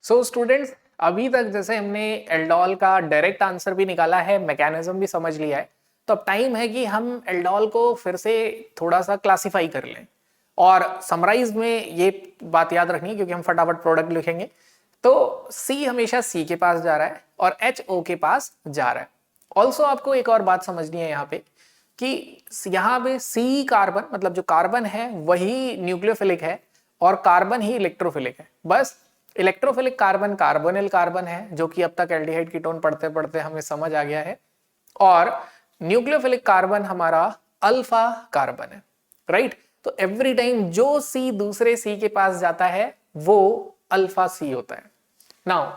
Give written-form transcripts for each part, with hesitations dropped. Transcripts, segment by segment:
So students, अभी तक जैसे हमने एल्डोल का डायरेक्ट आंसर भी निकाला है, मैकेनिज्म भी समझ लिया है, तो अब टाइम है कि हम एल्डोल को फिर से थोड़ा सा क्लासिफाई कर लें। और समराइज में ये बात याद रखनी है क्योंकि हम फटाफट प्रोडक्ट लिखेंगे। तो सी हमेशा सी के पास जा रहा है और एच ओ के पास जा रहा है। ऑल्सो आपको एक और बात समझनी है यहाँ पे कि यहाँ पे सी कार्बन, मतलब जो कार्बन है वही न्यूक्लियोफिलिक है और कार्बन ही इलेक्ट्रोफिलिक है। बस इलेक्ट्रोफिलिक कार्बन कार्बोनिल कार्बन है, जो कि अब तक एल्डिहाइड कीटोन पढ़ते पढ़ते हमें समझ आ गया है, और न्यूक्लियोफिलिक कार्बन हमारा अल्फा कार्बन है, राइट। तो एवरी टाइम जो सी दूसरे सी के पास जाता है वो अल्फा सी होता है। नाउ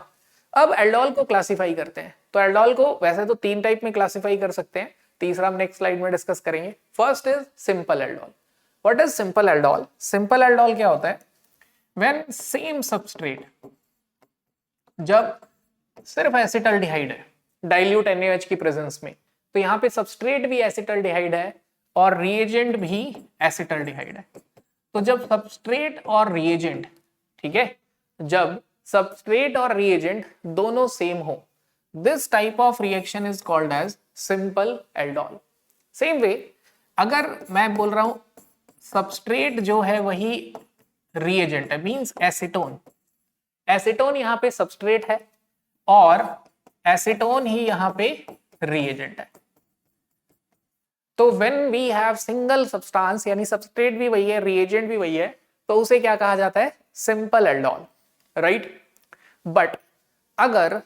अब एल्डोल को क्लासिफाई करते हैं। तो एल्डोल को वैसे तो तीन टाइप में क्लासिफाई कर सकते हैं, तीसरा हम नेक्स्ट स्लाइड में डिस्कस करेंगे। First is simple aldol. What is simple aldol? Simple aldol क्या होता है? व्हेन सेम सबस्ट्रेट, जब सिर्फ एसिटल्डिहाइड है डाइल्यूट NaOH की प्रेजेंस में, तो यहाँ पे सबस्ट्रेट भी एसिटल्डिहाइड है और रिएजेंट भी एसिटल्डिहाइड है। तो जब सबस्ट्रेट और रिएजेंट, ठीक है, जब सबस्ट्रेट और रिएजेंट दोनों सेम हो, this type of reaction is called as simple aldol. Same way, अगर मैं बोल रहा हूं सबस्ट्रेट जो है वही रिएजेंट है, मींस एसीटोन, एसीटोन यहां पे सबस्ट्रेट है और एसीटोन ही यहां पे रिएजेंट है। तो when we have single substance, यानी सबस्ट्रेट भी वही है, रिएजेंट भी वही है, तो उसे क्या कहा जाता है? Simple aldol, right. बट अगर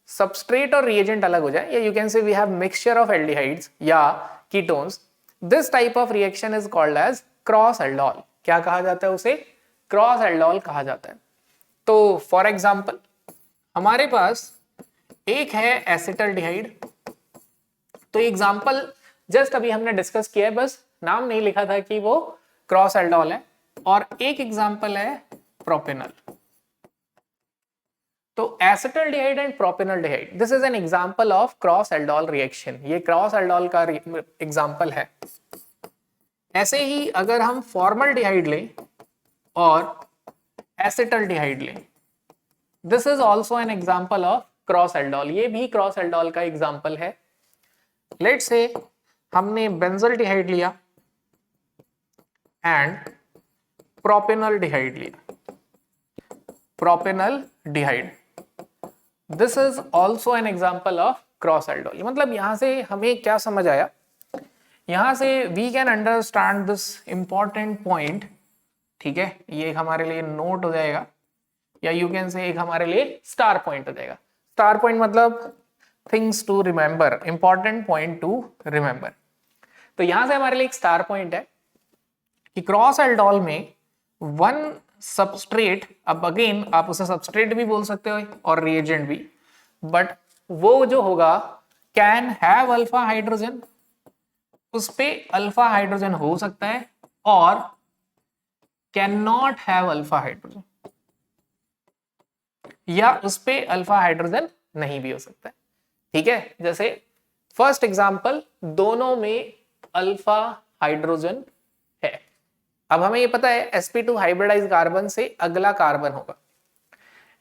सबस्ट्रेट और रिएजेंट अलग हो जाए, या you can say we have mixture of aldehydes या ketones, this type of reaction is called as cross aldol. क्या कहा जाता है उसे? क्रॉस एल्डोल कहा जाता है। तो फॉर एग्जांपल, हमारे पास एक है एसिटल्डिहाइड, तो एग्जांपल जस्ट अभी हमने डिस्कस किया है, बस नाम नहीं लिखा था कि वो क्रॉस एल्डोल है, और एक एग्जांपल है प्रोपेनॉल। तो acetaldehyde and propanaldehyde, this is an example of cross aldol reaction. ये क्रॉस एल्डोल का एग्जांपल है। ऐसे ही अगर हम फॉर्मल्डिहाइड लें और एसिटल्डिहाइड लें, this is also an example of cross aldol. ये भी क्रॉस एल्डोल का एग्जांपल है। लेट्स से हमने बेंजल्डिहाइड लिया एंड प्रोपेनॉल्डिहाइड लिया, propanaldehyde, this is also an example of cross aldol. मतलब यहां से हमें क्या समझ आया? यहां से we can understand this important point, ठीक है। ये एक हमारे लिए नोट हो जाएगा, या यू कैन से एक हमारे लिए स्टार पॉइंट हो जाएगा। स्टार पॉइंट मतलब things to remember, important point to remember. तो यहां से हमारे लिए एक स्टार पॉइंट है कि क्रॉस एल्डोल में वन सबस्ट्रेट, अब अगेन आप उसे सबस्ट्रेट भी बोल सकते हो और रिएजेंट भी, बट वो जो होगा कैन हैव अल्फा हाइड्रोजन, उस पे अल्फा हाइड्रोजन हो सकता है, और can not have alpha hydrogen, या उस पे अल्फा हाइड्रोजन नहीं भी हो सकता है, ठीक है। जैसे फर्स्ट एग्जांपल, दोनों में अल्फा हाइड्रोजन है। अब हमें ये पता है sp2 हाइब्रिडाइज कार्बन से अगला कार्बन होगा।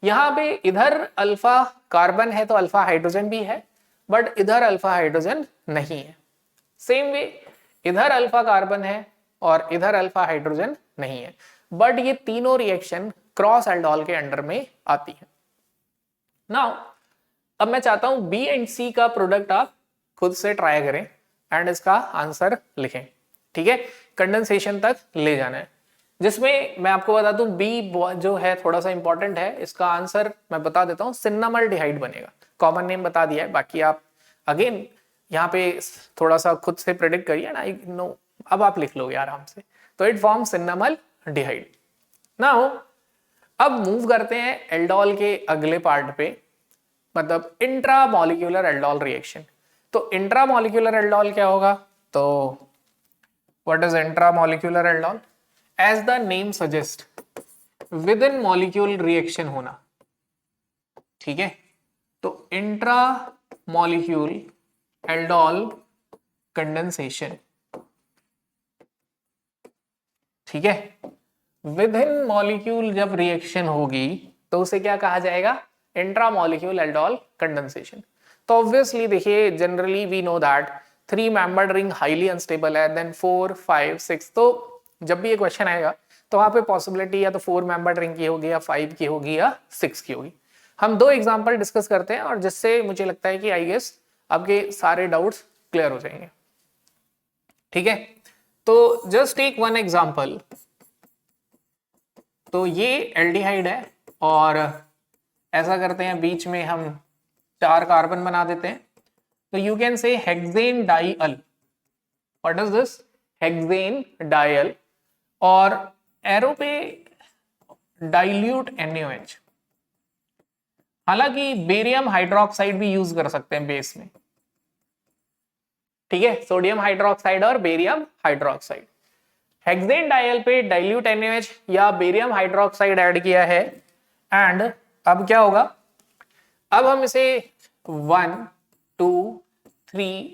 यहां पे इधर अल्फा कार्बन है तो अल्फा हाइड्रोजन भी है, बट इधर अल्फा हाइड्रोजन नहीं है। सेम वे, इधर अल्फा कार्बन है और इधर अल्फा हाइड्रोजन नहीं है, बट ये तीनों रिएक्शन क्रॉस एल्डोल के अंडर में आती है। नाउ अब मैं चाहता हूं बी एंड सी का प्रोडक्ट आप खुद से ट्राई करें एंड इसका आंसर लिखें, ठीक है। कंडेंसेशन तक ले जाना है, जिसमें मैं आपको बता दूं बी जो है थोड़ा सा इंपॉर्टेंट है। इसका आंसर मैं बता देता हूं, सिन्नामल्डिहाइड बनेगा। कॉमन नेम बता दिया है, बाकी आप अगेन यहाँ पे थोड़ा सा खुद से प्रेडिक्ट करिए ना, नो अब आप लिख लोगे आराम से। तो इट फॉर्म सिन्नामल्डिहाइड। नाउ अब मूव करते हैं एल्डोल के अगले पार्ट पे, मतलब इंट्रामॉलिक्यूलर एल्डोल रिएक्शन। तो इंट्रामॉलिक्यूलर एल्डोल क्या होगा? तो what is intramolecular aldol? As the name suggest, within molecule reaction होना, ठीक है। तो इंट्रा मॉलिक्यूल एल्डोल कंडेंसेशन, ठीक है। विद इन मॉलिक्यूल जब रिएक्शन होगी तो उसे क्या कहा जाएगा, इंट्रामोलिक्यूल एल्डोल कंडेंसेशन। तो ऑब्वियसली देखिए generally we know that 3 membered ring highly unstable है, देन 4, 5, 6। तो जब भी ये क्वेश्चन आएगा तो वहां पे पॉसिबिलिटी या तो 4 मेंबर्ड रिंग की होगी या 5 की होगी या 6 की होगी। हम 2 एग्जांपल डिस्कस करते हैं और जिससे मुझे लगता है कि आई गेस आपके सारे डाउट्स क्लियर हो जाएंगे। ठीक है, तो जस्ट टेक वन एग्जांपल। तो ये एल्डिहाइड है और ऐसा करते हैं बीच में हम 4 कार्बन बना देते हैं। तो you can say hexanedial. What is this? Hexanedial. और एरो पे डाइल्यूट NaOH। हालांकि बेरियम हाइड्रोक्साइड भी यूज कर सकते हैं बेस में। ठीक है, सोडियम हाइड्रोक्साइड और बेरियम हाइड्रोक्साइड। हेक्सेन डाइअल पे डाइल्यूट NaOH या बेरियम हाइड्रोक्साइड ऐड किया है एंड अब क्या होगा, अब हम इसे 1 2 3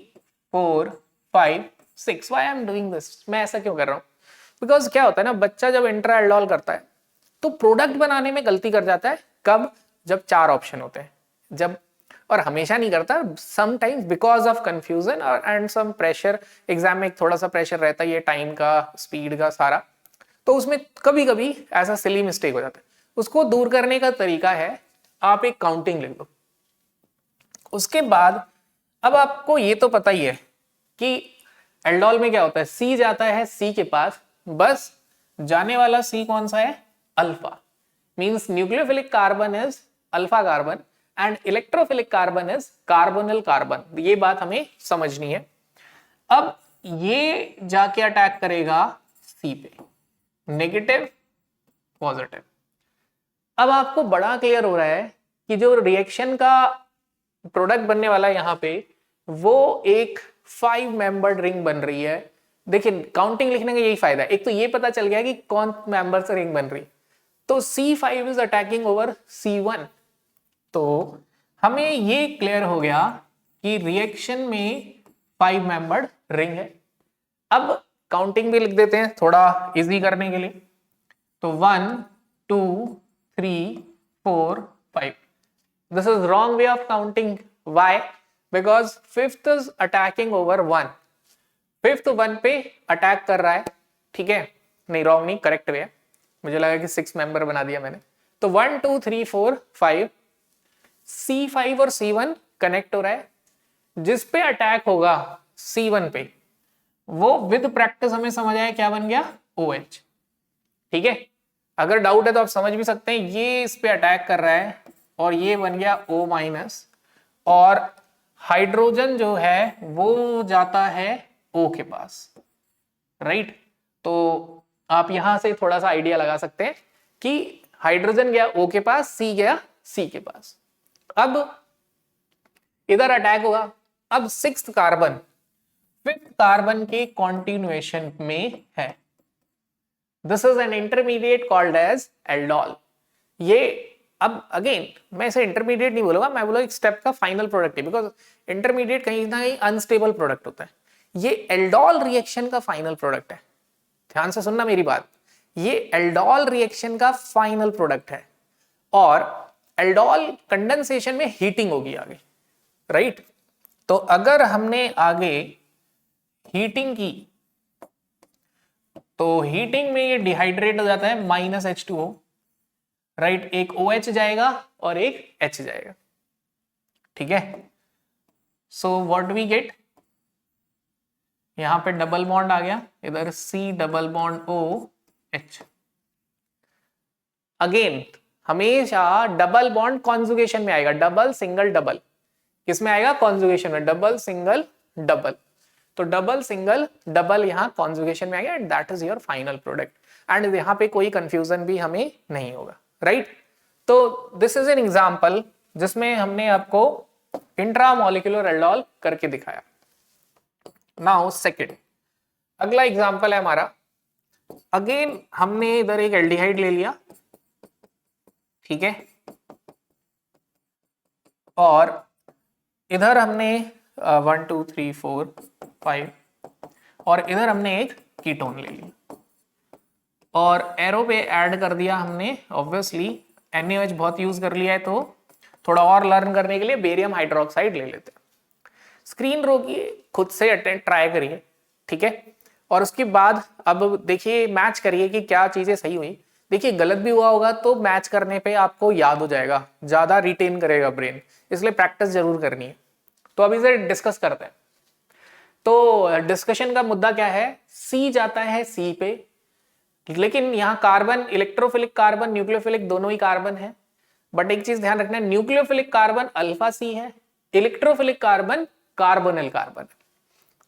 4 5 6 why I am doing this, मैं ऐसा क्यों कर रहा हूं? बिकॉज क्या होता है ना, बच्चा जब इंट्रा एल्डोल करता है तो प्रोडक्ट बनाने में गलती कर जाता है। कब? जब 4 ऑप्शन होते हैं, जब, और हमेशा नहीं करता, समटाइम्स बिकॉज ऑफ कंफ्यूजन और एंड सम प्रेशर। एग्जाम में थोड़ा सा प्रेशर रहता है, ये टाइम का, स्पीड का सारा, तो उसमें कभी कभी ऐसा सिली मिस्टेक हो जाता है। उसको दूर करने का तरीका है, आप एक काउंटिंग लिख लो। उसके बाद अब आपको ये तो पता ही है कि एल्डोल में क्या होता है, सी जाता है सी के पास, बस जाने वाला सी कौन सा है? Alpha. Means nucleophilic carbon is alpha carbon and electrophilic carbon is carbonyl carbon. ये बात हमें समझनी है। अब ये जाके अटैक करेगा सी पे, नेगेटिव पॉजिटिव। अब आपको बड़ा क्लियर हो रहा है कि जो रिएक्शन का प्रोडक्ट बनने वाला है यहां पे, वो एक 5 मेंबर्ड रिंग बन रही है। देखिए काउंटिंग लिखने का यही फायदा है, एक तो ये पता चल गया कि कौन मेंबर से रिंग बन रही। तो C5 is attacking over C1। तो हमें ये क्लियर हो गया कि रिएक्शन में 5 मेंबर्ड रिंग है। अब काउंटिंग भी लिख देते हैं थोड़ा इजी करने के लिए। तो 1 2 3 4 5। This is wrong way of counting. Why? Because fifth is attacking over 1. Fifth 1 पे अटैक कर रहा है। ठीक है, नहीं रॉन्ग नहीं, करेक्ट वे है। मुझे लगा कि 6 मेंबर बना दिया मैंने। तो 1 2 3 4 5, C5 और C1 कनेक्ट हो रहा है। जिस पे अटैक होगा C1 पे, वो विद प्रैक्टिस हमें समझ आया क्या बन गया? OH। ठीक है, अगर डाउट है तो आप समझ भी सकते हैं, ये इस पे अटैक कर रहा है और ये बन गया O-, और हाइड्रोजन जो है वो जाता है O के पास, राइट। तो आप यहां से थोड़ा सा आइडिया लगा सकते हैं कि हाइड्रोजन गया O के पास, C गया C के पास। अब इधर अटैक होगा। अब 6th कार्बन 5th कार्बन के कॉन्टिन्यूएशन में है। This is an intermediate called as aldol. ये अब अगेन मैं इसे इंटरमीडिएट नहीं बोलूंगा, मैं बोलूंगा एक स्टेप का फाइनल प्रोडक्ट है, बिकॉज इंटरमीडिएट कहीं ना कहीं अनस्टेबल प्रोडक्ट होता है। ये एल्डोल रिएक्शन का फाइनल प्रोडक्ट है। ध्यान से सुनना मेरी बात, ये एल्डोल रिएक्शन का फाइनल प्रोडक्ट है और एल्डोल कंडेंसेशन में हीटिंग होगी आगे, राइट। तो अगर हमने आगे हीटिंग की तो हीटिंग में ये डिहाइड्रेट हो जाता है -H2O, राइट। एक OH जाएगा और एक H जाएगा। ठीक है, सो व्हाट वी गेट, यहां पे डबल बॉन्ड आ गया, इधर C double bond OH। Again हमेशा डबल बॉन्ड कॉन्जुगेशन में आएगा, डबल सिंगल डबल किस में आएगा? कॉन्जुगेशन में, डबल सिंगल डबल। तो डबल सिंगल डबल यहां कॉन्जुगेशन में आ गया and that is your final product. And यहां पे कोई कंफ्यूजन भी हमें नहीं होगा, राइट। तो दिस इज एन एग्जांपल जिसमें हमने आपको इंट्रामोलिक्यूलर एल्डोल करके दिखाया। नाउ सेकंड, अगला एग्जांपल है हमारा। अगेन हमने इधर एक एल्डिहाइड ले लिया, ठीक है, और इधर हमने 1 2 3 4 5 और इधर हमने एक कीटोन ले लिया और एरो पे ऐड कर दिया हमने ऑब्वियसली NaOH बहुत यूज कर लिया है, तो थोड़ा और लर्न करने के लिए बेरियम हाइड्रोक्साइड ले लेते हैं। स्क्रीन रोकिए, खुद से अटेंड ट्राई करिए, ठीक है। और उसके बाद अब देखिए, मैच करिए कि क्या चीजें सही हुई। देखिए गलत भी हुआ होगा तो मैच करने पे आपको याद हो जाएगा, ज्यादा रिटेन करेगा ब्रेन, इसलिए प्रैक्टिस जरूर करनी है। तो अभी से डिस्कस करते हैं। तो डिस्कशन का मुद्दा क्या है, सी जाता है सी पे, लेकिन यहाँ कार्बन, इलेक्ट्रोफिलिक कार्बन, न्यूक्लियोफिलिक दोनों ही कार्बन है। बट एक चीज ध्यान रखना है, न्यूक्लियोफिलिक कार्बन अल्फा सी है, इलेक्ट्रोफिलिक कार्बन कार्बोनिल कार्बन।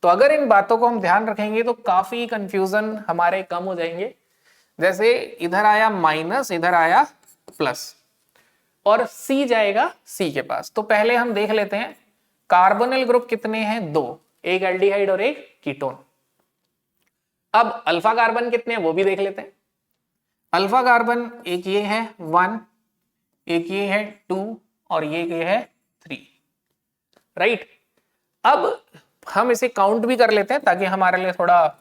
तो अगर इन बातों को हम ध्यान रखेंगे तो काफी कंफ्यूजन हमारे कम हो जाएंगे। जैसे इधर आया माइनस, इधर आया प्लस, और सी जाएगा सी के पास। तो पहले हम देख लेते हैं कार्बोनिल ग्रुप कितने हैं, दो, एक एल्डिहाइड और एक कीटोन। अब अल्फा कार्बन कितने हैं वो भी देख लेते हैं। अल्फा कार्बन एक ये है 1, एक ये है 2 और ये है 3, राइट। अब हम इसे काउंट भी कर लेते हैं ताकि हमारे लिए थोड़ा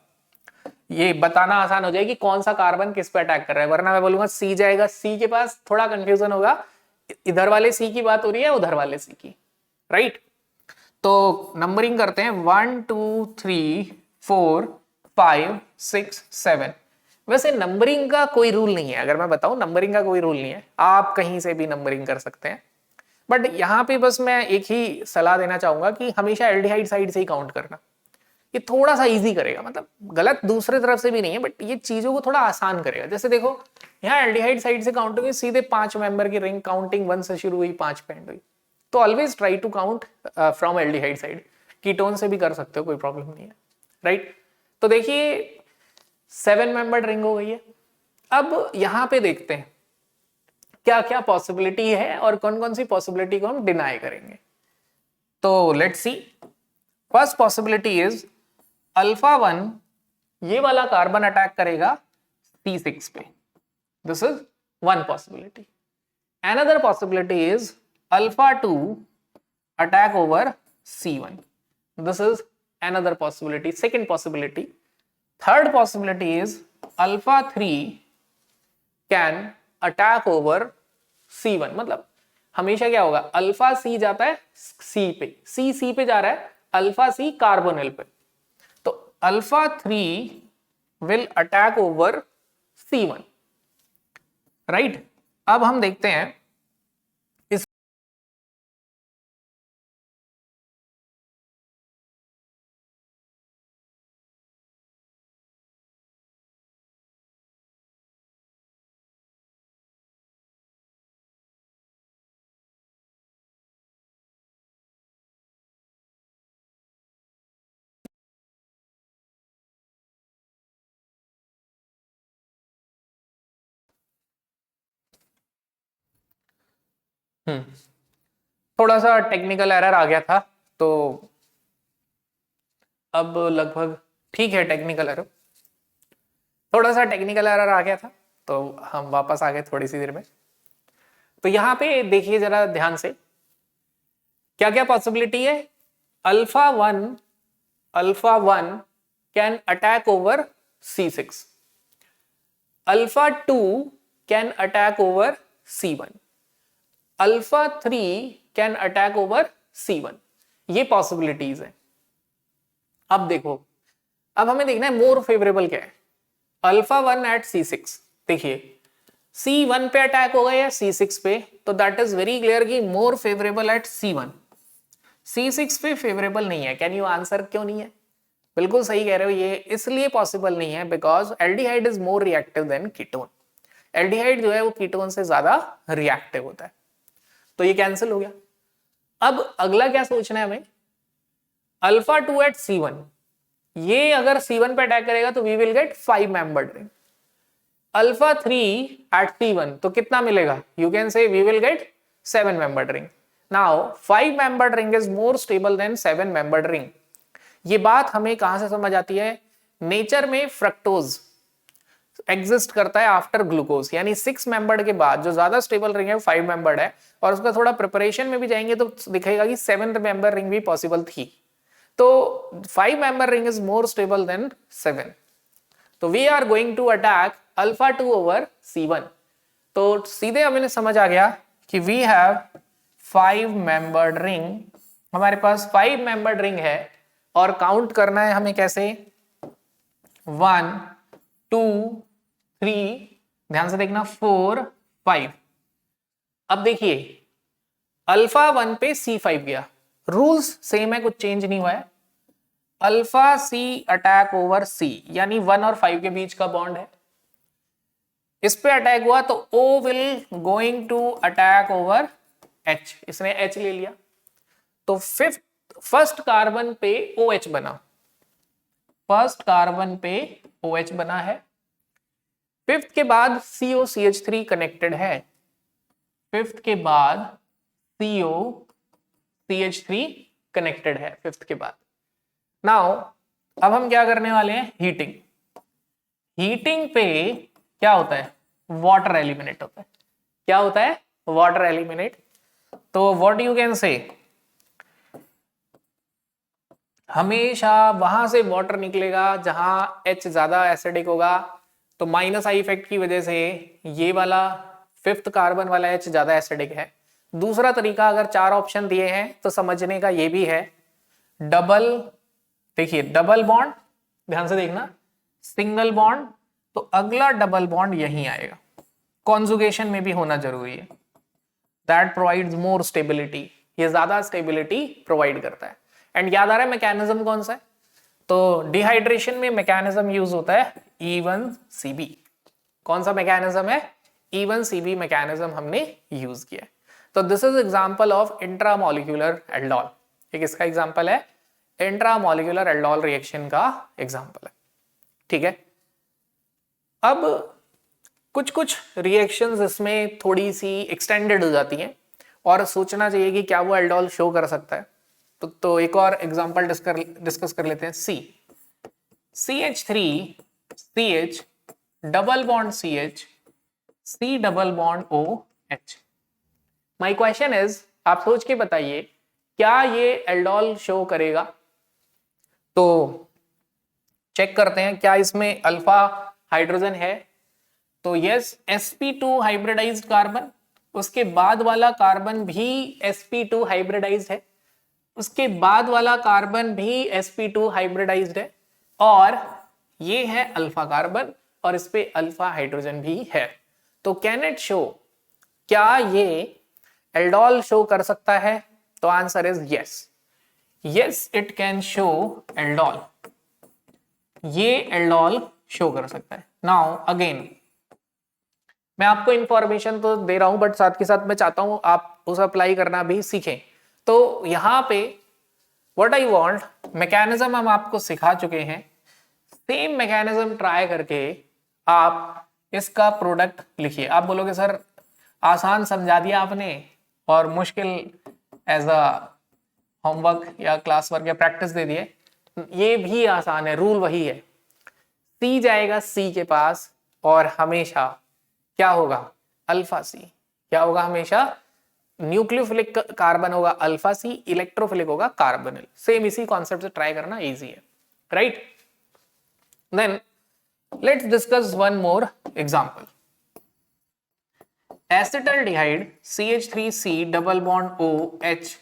ये बताना आसान हो जाए कि कौन सा कार्बन किस पे अटैक कर रहा है, वरना मैं बोलूंगा सी जाएगा सी के पास, थोड़ा कंफ्यूजन होगा, इधर वाले सी की बात हो रही है उधर वाले सी की, राइट। तो नंबरिंग करते हैं 1 2 3 4 5 6 7। वैसे नंबरिंग का कोई रूल नहीं है, अगर मैं बताऊं नंबरिंग का कोई रूल नहीं है, आप कहीं से भी नंबरिंग कर सकते हैं। बट यहाँ पे बस मैं एक ही सलाह देना चाहूंगा कि हमेशा एल्डिहाइड साइड से ही काउंट करना, ये थोड़ा सा इजी करेगा। मतलब गलत दूसरे तरफ से भी नहीं है, बट ये चीजों को थोड़ा आसान करेगा। जैसे देखो यहाँ एल्डिहाइड साइड से काउंट हुई, सीधे 5 मेंबर की रिंग, काउंटिंग 1 से शुरू हुई, 5 पे एंड हुई। तो always try to count from aldehyde side. Ketone से भी कर सकते हो, कोई प्रॉब्लम नहीं है, राइट। तो देखिए 7 मेंबर्ड रिंग हो गई है। अब यहां पे देखते हैं क्या क्या पॉसिबिलिटी है और कौन कौन सी पॉसिबिलिटी को हम डिनाई करेंगे। तो let's see, first possibility is alpha 1 ये वाला कार्बन अटैक करेगा C6 पे, this is one possibility. Another possibility is alpha 2 attack over C1, this is another possibility, second possibility. Third possibility is alpha 3 can attack over C1। मतलब हमेशा क्या होगा, alpha सी जाता है सी पे, सी पे जा रहा है, अल्फा सी कार्बोनिल पे, तो alpha 3 will attack over C1, right. अब हम देखते हैं इस थोड़ा सा टेक्निकल एरर आ गया था, तो अब लगभग ठीक है। टेक्निकल एरर, थोड़ा सा टेक्निकल एरर आ गया था, तो हम वापस आ गए थोड़ी सी देर में। तो यहां पे देखिए जरा ध्यान से, क्या क्या पॉसिबिलिटी है। Alpha 1 can attack over C6, alpha 2 can attack over C1, alpha 3 can attack over C1, ये पॉसिबिलिटीज है। अब देखो, अब हमें देखना है मोर फेवरेबल क्या है। अल्फा 1 एट C6, देखिए C1 पे अटैक होगा या C6 पे, तो दैट इज वेरी क्लियर कि more favourable eight C1, C6 पे फेवरेबल नहीं है। कैन यू आंसर क्यों नहीं है? बिल्कुल सही कह रहे हो, ये इसलिए पॉसिबल नहीं है because aldehyde is more reactive than ketone. Aldehyde जो है वो कीटोन से ज्यादा रिएक्टिव होता है, तो ये कैंसिल हो गया। अब अगला क्या सोचना है हमें, अल्फा 2 एट C1, ये अगर C1 पे अटैक करेगा तो we will get 5 membered ring. Alpha 3 at C1 तो कितना मिलेगा, you can say we will get 7 membered ring. Now 5 membered ring is more stable than 7 membered ring. ये बात हमें कहां से समझ आती है, नेचर में फ्रक्टोज एग्जिस्ट करता है आफ्टर ग्लूकोज, यानी 6 मेंबर्ड के बाद जो ज्यादा स्टेबल रिंग है 5 मेंबर्ड है, और उसका थोड़ा प्रिपरेशन में भी जाएंगे तो दिखेगा कि 7th मेंबर रिंग भी पॉसिबल थी। तो 5 member ring is more stable than 7, तो we are going to attack alpha 2 over C1। तो सीधे हमें समझ आ गया कि वी हैव 5 मेंबर्ड रिंग, हमारे पास 5 मेंबर्ड रिंग है और काउंट करना है हमें कैसे 1 2 3, ध्यान से देखना 4 5। अब देखिए अल्फा 1 पे C5 गया, रूल्स सेम है, कुछ चेंज नहीं हुआ है। Alpha C attack over C, यानी 1 और 5 के बीच का बॉन्ड है, इस पे अटैक हुआ तो O will going to attack over H, इसने H ले लिया तो फर्स्ट कार्बन पे OH बना, फर्स्ट कार्बन पे OH बना है। फिफ्थ के बाद COCH3 कनेक्टेड है, फिफ्थ के बाद COCH3 कनेक्टेड है फिफ्थ के बाद। नाउ अब हम क्या करने वाले हैं, हीटिंग। हीटिंग पे क्या होता है, वाटर एलिमिनेट होता है। क्या होता है, वाटर एलिमिनेट। तो व्हाट यू कैन से, हमेशा वहां से वाटर निकलेगा जहां H ज्यादा एसिडिक होगा, तो माइनस आई इफेक्ट की वजह से ये वाला फिफ्थ कार्बन वाला H ज्यादा एसिडिक है। दूसरा तरीका, अगर 4 ऑप्शन दिए हैं तो समझने का ये भी है, डबल, देखिए डबल बॉन्ड, ध्यान से देखना, सिंगल बॉन्ड, तो अगला डबल बॉन्ड यहीं आएगा। कॉन्जुगेशन में भी होना जरूरी है, दैट प्रोवाइड्स मोर स्टेबिलिटी, ये ज्यादा स्टेबिलिटी प्रोवाइड करता है। एंड याद आ रहा है मैकेनिज्म कौन सा है, तो डिहाइड्रेशन में मैकेनिज्म यूज होता है E1CB। कौन सा मैकेनिज्म है, E1CB मैकेनिज्म हमने यूज किया है। तो this is example of intramolecular aldol, एक इसका एग्जांपल है, इंट्रामोलिक्यूलर एल्डोल रिएक्शन का एग्जांपल है, ठीक है। अब कुछ कुछ रिएक्शंस इसमें थोड़ी सी एक्सटेंडेड हो जाती हैं और सोचना चाहिए कि क्या वो एल्डोल शो कर सकता है। तो एक और एग्जांपल डिस्कस कर लेते हैं, CH3CH double bond CH, C double bond OH। My question is, आप सोच के बताइए क्या ये एल्डोल शो करेगा। तो चेक करते हैं क्या इसमें अल्फा हाइड्रोजन है, तो यस sp2 हाइब्रिडाइज्ड कार्बन, उसके बाद वाला कार्बन भी sp2 हाइब्रिडाइज्ड है, उसके बाद वाला कार्बन भी sp2 हाइब्रिडाइज्ड है, और ये है अल्फा कार्बन और इस पे अल्फा हाइड्रोजन भी है। तो कैन इट शो, क्या ये एल्डोल शो कर सकता है, तो answer is yes, yes it can show aldol, ये एल्डोल शो कर सकता है। नाउ अगेन मैं आपको इंफॉर्मेशन तो दे रहा हूं बट साथ के साथ मैं चाहता हूं आप उसे अप्लाई करना भी सीखें। तो यहां पे व्हाट आई वांट, मैकेनिज्म हम आपको सिखा चुके हैं, सेम मैकेनिज्म ट्राई करके आप इसका प्रोडक्ट लिखिए। आप बोलोगे सर आसान समझा दिया आपने और मुश्किल एज अ होमवर्क या क्लास वर्क या प्रैक्टिस दे दिए, ये भी आसान है, रूल वही है, C जाएगा C के पास और हमेशा क्या होगा, अल्फा C, क्या होगा, हमेशा न्यूक्लियोफिलिक कार्बन होगा अल्फा C, इलेक्ट्रोफिलिक होगा कार्बोनिल। सेम इसी कॉन्सेप्ट से ट्राई करना इजी है, right. Then let's discuss one more example, acetaldehyde CH3C double bond OH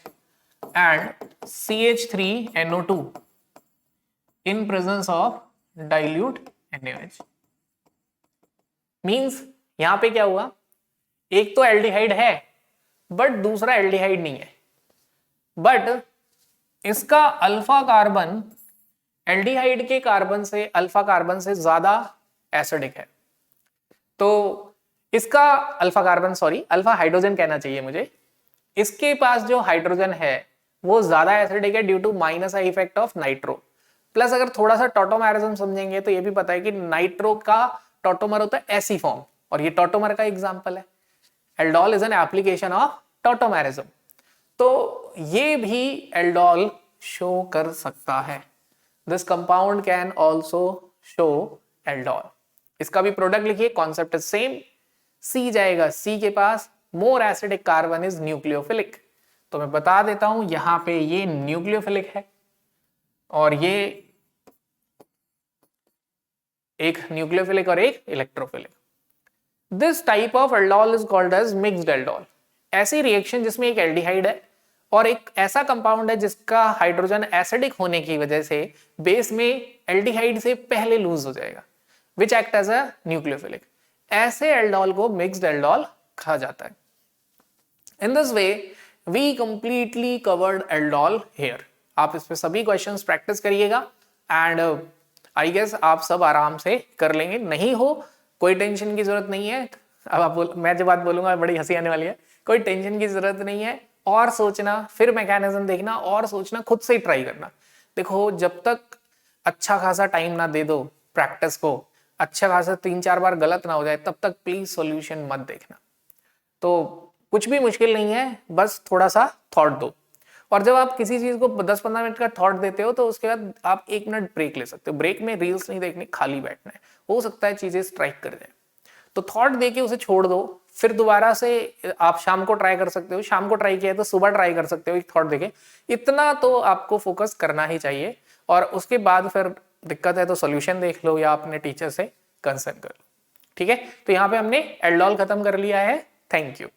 and CH3NO2 in presence of dilute NaOH। Means यहां पे क्या हुआ, एक तो एल्डिहाइड है बट दूसरा एल्डिहाइड नहीं है, बट इसका अल्फा कार्बन एल्डिहाइड के कार्बन से, अल्फा कार्बन से ज्यादा एसिडिक है। तो इसका alpha carbon, sorry alpha hydrogen कहना चाहिए मुझे, इसके पास जो हाइड्रोजन है वो ज्यादा एसिडिक है due to minus I effect of nitro. Plus अगर थोड़ा सा टॉटोमेरिज्म समझेंगे तो ये भी पता है कि नाइट्रो का टॉटोमर होता है ऐसी फॉर्म, और ये टॉटोमर का एग्जांपल है, aldol is an application of tautomerism. तो ये भी एल्डोल शो कर सकता है, this compound can also show aldol. इसका भी प्रोडक्ट लिखिए, कॉन्सेप्ट इज सेम, C जाएगा C के पास, more acidic carbon is nucleophilic. तो मैं बता देता हूं यहां पे ये न्यूक्लियोफिलिक है और ये एक न्यूक्लियोफिलिक और एक electrophilic. This type of aldol is called as mixed aldol. ऐसी रिएक्शन जिसमें एक एल्डिहाइड है और एक ऐसा कंपाउंड है जिसका हाइड्रोजन एसिडिक होने की वजह से बेस में एल्डिहाइड से पहले लूज हो जाएगा, which act as a nucleophilic. ऐसे एल्डोल को मिक्स्ड एल्डोल कहा जाता है। In this way we completely covered aldol here. आप इस पे सभी क्वेश्चंस प्रैक्टिस करिएगा एंड आई गेस आप सब आराम से कर लेंगे। नहीं हो कोई टेंशन की जरूरत नहीं है। अब आप मैं जो बात बोलूंगा बड़ी हंसी आने वाली है। कोई टेंशन की जरूरत नहीं है, और सोचना, फिर मैकेनिज्म देखना और सोचना, खुद से ही ट्राई करना। देखो जब तक अच्छा खासा टाइम ना दे दो प्रैक्टिस को, अच्छा खासा 3-4 बार गलत ना हो जाए, तब तक प्लीज सॉल्यूशन मत देखना। तो कुछ भी मुश्किल नहीं है, बस थोड़ा सा थॉट दो। और जब आप किसी चीज को 10-15 मिनट का थॉट देते हो तो उसके बाद आप 1 मिनट ब्रेक ले सकते हो। ब्रेक में रील्स नहीं देखनी, खाली बैठना है। हो सकता है चीजें स्ट्राइक कर जाए, तो थॉट देके उसे छोड़ दो। फिर दोबारा से आप शाम को ट्राई कर सकते हो, शाम को ट्राई किया तो सुबह ट्राई कर सकते हो एक थॉट देके। इतना तो आपको फोकस करना ही चाहिए, और उसके बाद फिर दिक्कत है तो सोल्यूशन देख लो या अपने टीचर से कंसर्न कर लो। ठीक है, तो यहाँ पे हमने एल्डोल खत्म कर लिया है। Thank you.